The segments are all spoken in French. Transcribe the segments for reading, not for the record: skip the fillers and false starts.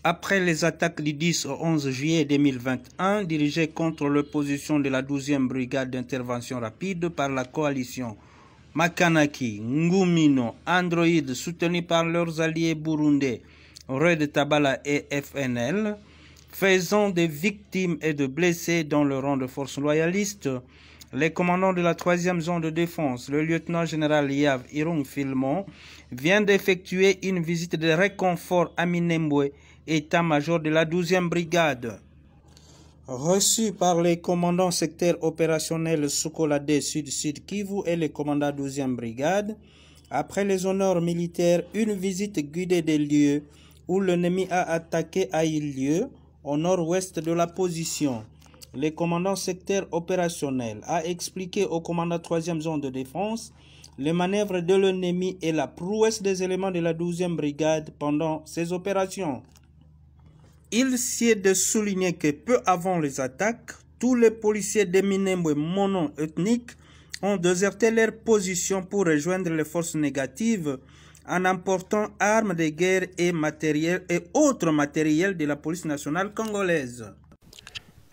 Après les attaques du 10 au 11 juillet 2021 dirigées contre l'opposition de la 12e brigade d'intervention rapide par la coalition Makanaki, Ngumino, Android, soutenus par leurs alliés burundais, Red Tabala et FNL, faisant des victimes et de blessés dans le rang de forces loyalistes, les commandants de la 3e zone de défense, le lieutenant-général Yav Irung Filmon, vient d'effectuer une visite de réconfort à Minembwe, état-major de la 12e brigade. Reçu par les commandants sectaires opérationnels Sokolade Sud-Sud Kivu et le commandant 12e brigade, après les honneurs militaires, une visite guidée des lieux où l'ennemi a attaqué a eu lieu au nord-ouest de la position. Le commandant secteur opérationnel a expliqué au commandant 3e zone de défense les manœuvres de l'ennemi et la prouesse des éléments de la 12e brigade pendant ces opérations. Il sied de souligner que peu avant les attaques, tous les policiers des Minembwe mono-ethniques ont déserté leur position pour rejoindre les forces négatives en emportant armes de guerre et matériel et autres matériels de la police nationale congolaise.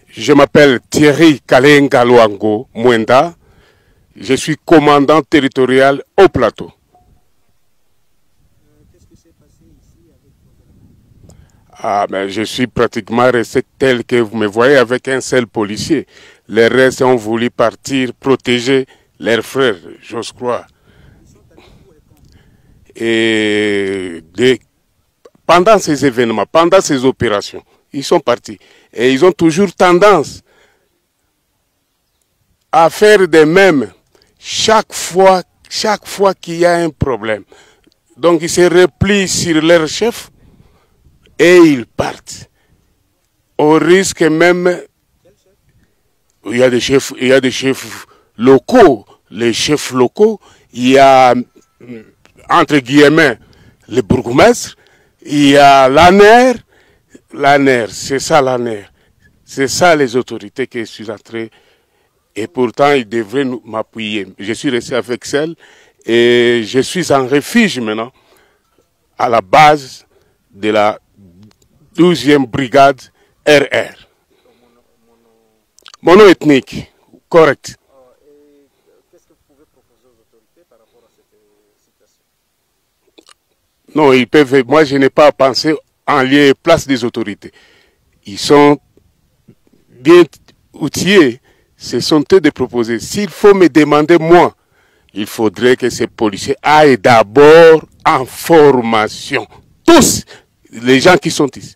Je m'appelle Thierry Kalenga Luango Mwenda. Je suis commandant territorial au plateau. Qu'est-ce qui s'est passé ici avec mais je suis pratiquement resté tel que vous me voyez avec un seul policier. Les restes ont voulu partir protéger leurs frères, j'ose croire. Et pendant ces événements, pendant ces opérations, ils sont partis. Et ils ont toujours tendance à faire de même chaque fois qu'il y a un problème. Donc ils se replient sur leur chef et ils partent. Au risque même, il y a des chefs locaux. Les chefs locaux, il y a entre guillemets le bourgmestre, il y a l'ANER. L'ANER, c'est ça l'ANER. C'est ça les autorités que je suis entré. Et pourtant, ils devraient m'appuyer. Je suis resté avec celle et je suis en refuge maintenant à la base de la 12e brigade RR. Mono-ethnique, correct. Qu'est-ce que vous pouvez proposer aux autorités par rapport à cette situation? Non, ils peuvent. Moi, je n'ai pas pensé en lieu et place des autorités. Ils sont bien outillés. Ce sont eux de proposer. S'il faut me demander, moi, il faudrait que ces policiers aillent d'abord en formation. Tous les gens qui sont ici.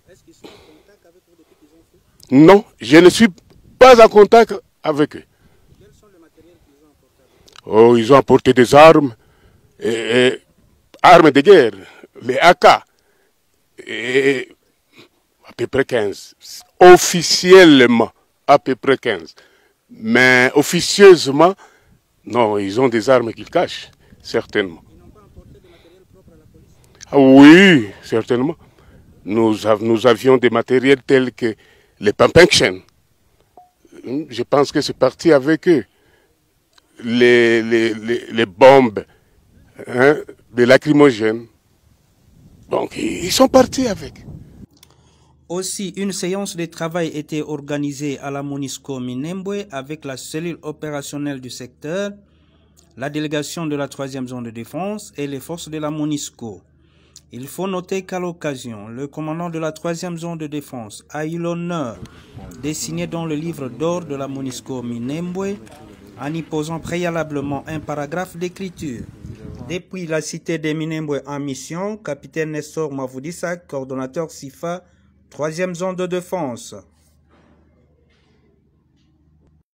Est-ce qu'ils sont en contact avec vous depuis qu'ils ont fait? Non, je ne suis pas en contact avec eux. Quels sont les matériels qu'ils ont apportés avec vous? Oh, ils ont apporté des armes, armes de guerre, les AK, et à peu près 15. Officiellement, à peu près 15. Mais officieusement, non, ils ont des armes qu'ils cachent, certainement. Ils n'ont pas apporté de matériel propre à la police? Ah oui, certainement. Nous avions des matériels tels que les pump action. Je pense que c'est parti avec eux. Les bombes, hein, les lacrymogènes. Donc, ils sont partis avec. Aussi, une séance de travail était organisée à la MONUSCO Minembwe avec la cellule opérationnelle du secteur, la délégation de la 3e zone de défense et les forces de la MONUSCO. Il faut noter qu'à l'occasion, le commandant de la 3e zone de défense a eu l'honneur de signer dans le livre d'or de la MONUSCO Minembwe en y posant préalablement un paragraphe d'écriture. Depuis la cité de Minembwe en mission, capitaine Nestor Mavudisa, coordonnateur SIFA, 3e zone de défense.